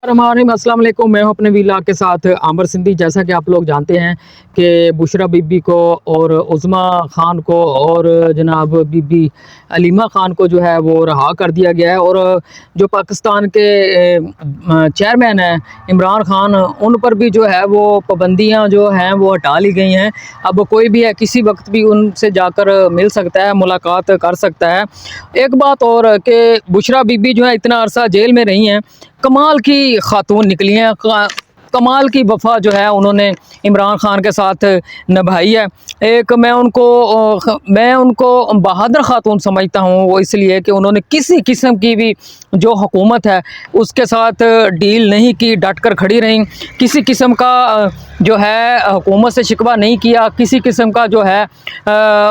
अस्सलाम वालेकुम। मैं हूं अपने वीला के साथ आमर सिंधी। जैसा कि आप लोग जानते हैं कि बुशरा बीबी को और उज़मा ख़ान को और जनाब बीबी अलीमा ख़ान को जो है वो रहा कर दिया गया है, और जो पाकिस्तान के चेयरमैन हैं इमरान ख़ान, उन पर भी जो है वो पाबंदियां जो हैं वो हटा ली गई हैं। अब कोई भी है किसी वक्त भी उनसे जाकर मिल सकता है, मुलाकात कर सकता है। एक बात और कि बुशरा बीबी जो है इतना अरसा जेल में रही हैं, कमाल की खातून निकली हैं, कमाल की वफा जो है उन्होंने इमरान ख़ान के साथ निभाई है। एक मैं उनको बहादुर खातून समझता हूँ, वो इसलिए कि उन्होंने किसी किस्म की भी जो हुकूमत है उसके साथ डील नहीं की, डट कर खड़ी रहीं। किसी किस्म का जो है हुकूमत से शिकवा नहीं किया, किसी किस्म का जो है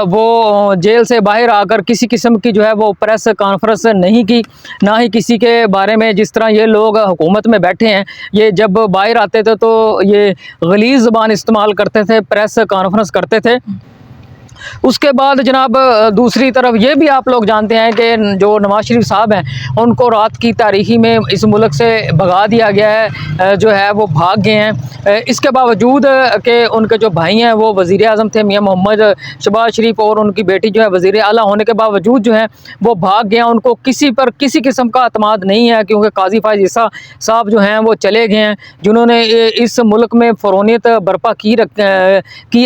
वो जेल से बाहर आकर किसी किस्म की जो है वो प्रेस कॉन्फ्रेंस नहीं की, ना ही किसी के बारे में, जिस तरह ये लोग हुकूमत में बैठे हैं, ये जब बाहर आते थे तो ये गलीज़ ज़बान इस्तेमाल करते थे, प्रेस कॉन्फ्रेंस करते थे। उसके बाद जनाब दूसरी तरफ ये भी आप लोग जानते हैं कि जो नवाज शरीफ साहब हैं उनको रात की तारीखी में इस मुल्क से भगा दिया गया है, जो है वो भाग गए हैं। इसके बावजूद कि उनके जो भाई हैं वो वज़ीर आज़म थे, मियां मोहम्मद शहबाज शरीफ, और उनकी बेटी जो है वज़ीर आला होने के बावजूद जो है वो भाग गए हैं। उनको किसी पर किसी किस्म का अतमाद नहीं है, क्योंकि काजी फायज़ ईसा साहब जो हैं वो चले गए हैं, जिन्होंने इस मुल्क में फ़रौनियत बर्पा किए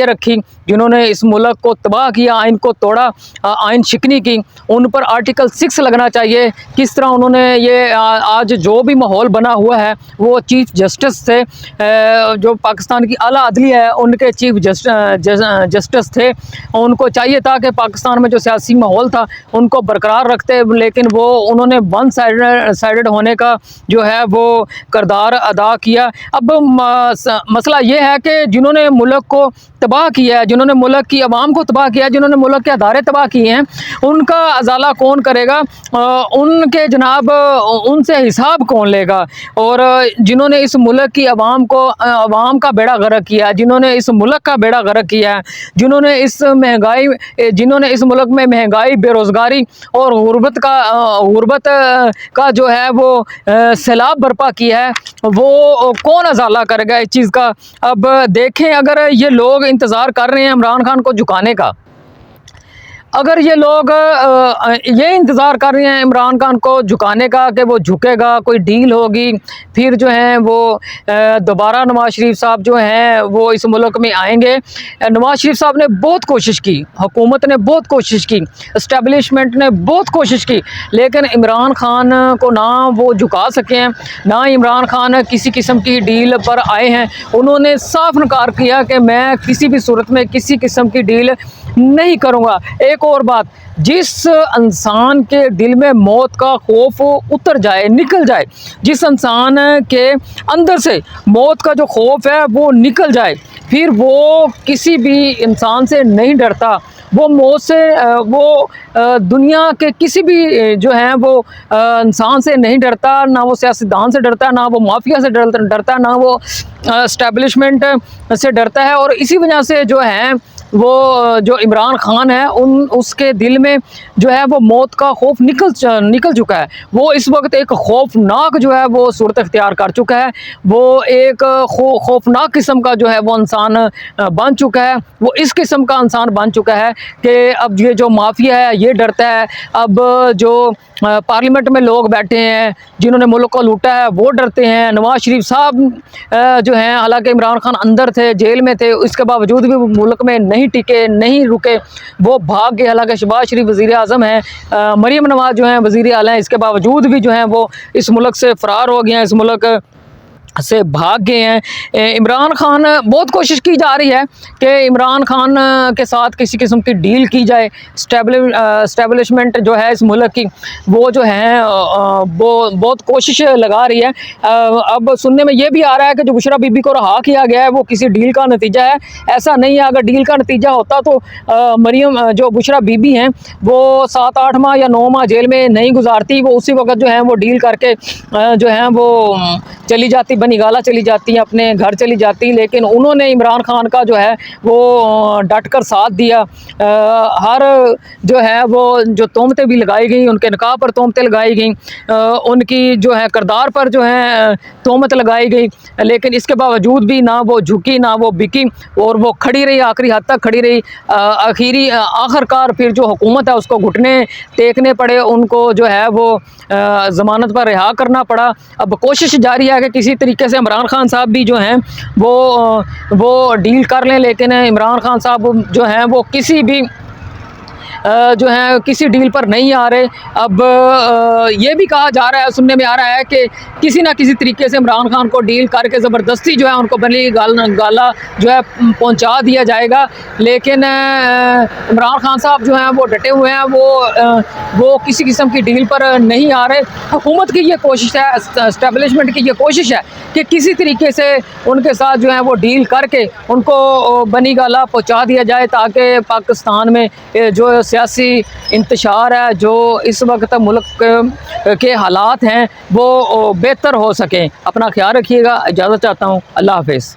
रखी, जिन्होंने इस मुल्क को तबाह किया, आइन को तोड़ा, आइन शिकनी की। उन पर आर्टिकल 6 लगना चाहिए। किस तरह उन्होंने ये आज जो भी माहौल बना हुआ है, वो चीफ जस्टिस थे, जो पाकिस्तान की आला अदलिया है उनके चीफ जस्टिस थे। उनको चाहिए था कि पाकिस्तान में जो सियासी माहौल था उनको बरकरार रखते, लेकिन वो उन्होंने वन साइडेड होने का जो है वो किरदार अदा किया। अब मसला ये है कि जिन्होंने मुल्क को तबाह किया है, जिन्होंने मुल्क की आवाम को तबाह किया है, जिन्होंने मुल्क के अदारे तबाह किए हैं, उनका अजाला कौन करेगा? उनके जनाब उनसे हिसाब कौन लेगा? और जिन्होंने इस मुल्क की आवाम का बेड़ा गर्क किया है, जिन्होंने इस मुल्क का बेड़ा गर्क किया है, जिन्होंने इस मुल्क में महंगाई, बेरोज़गारी और गुर्बत का जो है वो सैलाब बर्पा किया है, वो कौन अजाला करेगा इस चीज़ का? अब देखें, अगर ये लोग इंतज़ार कर रहे हैं इमरान खान को झुकाने का, अगर ये लोग ये इंतज़ार कर रहे हैं इमरान खान को झुकाने का कि वो झुकेगा, कोई डील होगी, फिर जो है वो दोबारा नवाज शरीफ साहब जो हैं वो इस मुल्क में आएंगे। नवाज शरीफ साहब ने बहुत कोशिश की, हुकूमत ने बहुत कोशिश की, इस्टेब्लिशमेंट ने बहुत कोशिश की, लेकिन इमरान खान को ना वो झुका सके हैं, ना इमरान खान किसी किस्म की डील पर आए हैं। उन्होंने साफ नकार किया कि मैं किसी भी सूरत में किसी किस्म की डील नहीं करूँगा। एक और बात, जिस इंसान के दिल में मौत का खौफ उतर जाए, निकल जाए, जिस इंसान के अंदर से मौत का जो खौफ है वो निकल जाए, फिर वो किसी भी इंसान से नहीं डरता, वो मौत से वो दुनिया के किसी भी जो है वो इंसान से नहीं डरता, ना वो सियासतदान से डरता है, ना वो माफिया से डरता है, ना वो एस्टेब्लिशमेंट से डरता है। और इसी वजह से जो है वो जो इमरान खान है उसके दिल में जो है वो मौत का खौफ निकल चुका है। वो इस वक्त एक खौफनाक जो है वो सूरत इख्तियार कर चुका है। वो एक खौफनाक किस्म का जो है वो इंसान बन चुका है। वो इस किस्म का इंसान बन चुका है कि अब ये जो माफिया है ये डरता है। अब जो पार्लियामेंट में लोग बैठे हैं जिन्होंने मुल्क को लूटा है वो डरते हैं। नवाज शरीफ साहब जो हैं, हालांकि इमरान खान अंदर थे, जेल में थे, इसके बावजूद भी वो मुल्क में नहीं टिके, नहीं रुके, वो भाग गए। हालांकि शहबाज शरीफ वज़ीर आज़म हैं, मरीम नवाज जो हैं वज़ीर आला हैं, इसके बावजूद भी जो हैं वो इस मुल्क से फ़रार हो गए हैं, इस मुल्क से भाग गए हैं। इमरान खान बहुत कोशिश की जा रही है कि इमरान खान के साथ किसी किस्म की डील की जाए। स्टैब्लिशमेंट जो है इस मुल्क की वो जो है वो बहुत कोशिश लगा रही है। अब सुनने में ये भी आ रहा है कि जो बुशरा बीबी को रहा किया गया है वो किसी डील का नतीजा है। ऐसा नहीं है। अगर डील का नतीजा होता तो मरीम जो बुशरा बीबी हैं वो 7-8 माह या 9 माह जेल में नहीं गुजारती। वो उसी वक्त जो है वो डील करके जो है वो चली जाती, बनी गाला चली जाती, अपने घर चली जाती, लेकिन उन्होंने इमरान खान का जो है वो डट कर साथ दिया। हर जो है वो जो तोहमतें भी लगाई गई, उनके निकाह पर तोहमतें लगाई गई, उनकी जो है किरदार पर जो है तोहमत लगाई गई, लेकिन इसके बावजूद भी ना वो झुकी ना वो बिकी और वो खड़ी रही, आखिरी हद तक खड़ी रही। आखिरकार फिर जो हुकूमत है उसको घुटने टेकने पड़े, उनको जो है वो ज़मानत पर रिहा करना पड़ा। अब कोशिश जारी है कि किसी तरीके से इमरान खान साहब भी जो हैं वो डील कर लें, लेकिन इमरान खान साहब जो हैं वो किसी भी जो है किसी डील पर नहीं आ रहे। अब ये भी कहा जा रहा है, सुनने में आ रहा है कि किसी ना किसी तरीके से इमरान खान को डील करके ज़बरदस्ती जो है उनको बनी गाला जो है पहुंचा दिया जाएगा। लेकिन इमरान खान साहब जो हैं वो डटे हुए हैं, वो किसी किस्म की डील पर नहीं आ रहे। हुकूमत की ये कोशिश है, एस्टेब्लिशमेंट की ये कोशिश है कि किसी तरीके से उनके साथ जो है वो डील करके उनको बनी गाला पहुँचा दिया जाए, ताकि पाकिस्तान में जो सियासी इंतशार है, जो इस वक्त मुल्क के हालात हैं, वो बेहतर हो सकें। अपना ख्याल रखिएगा, इजाज़त चाहता हूँ, अल्लाह हाफ़िज़।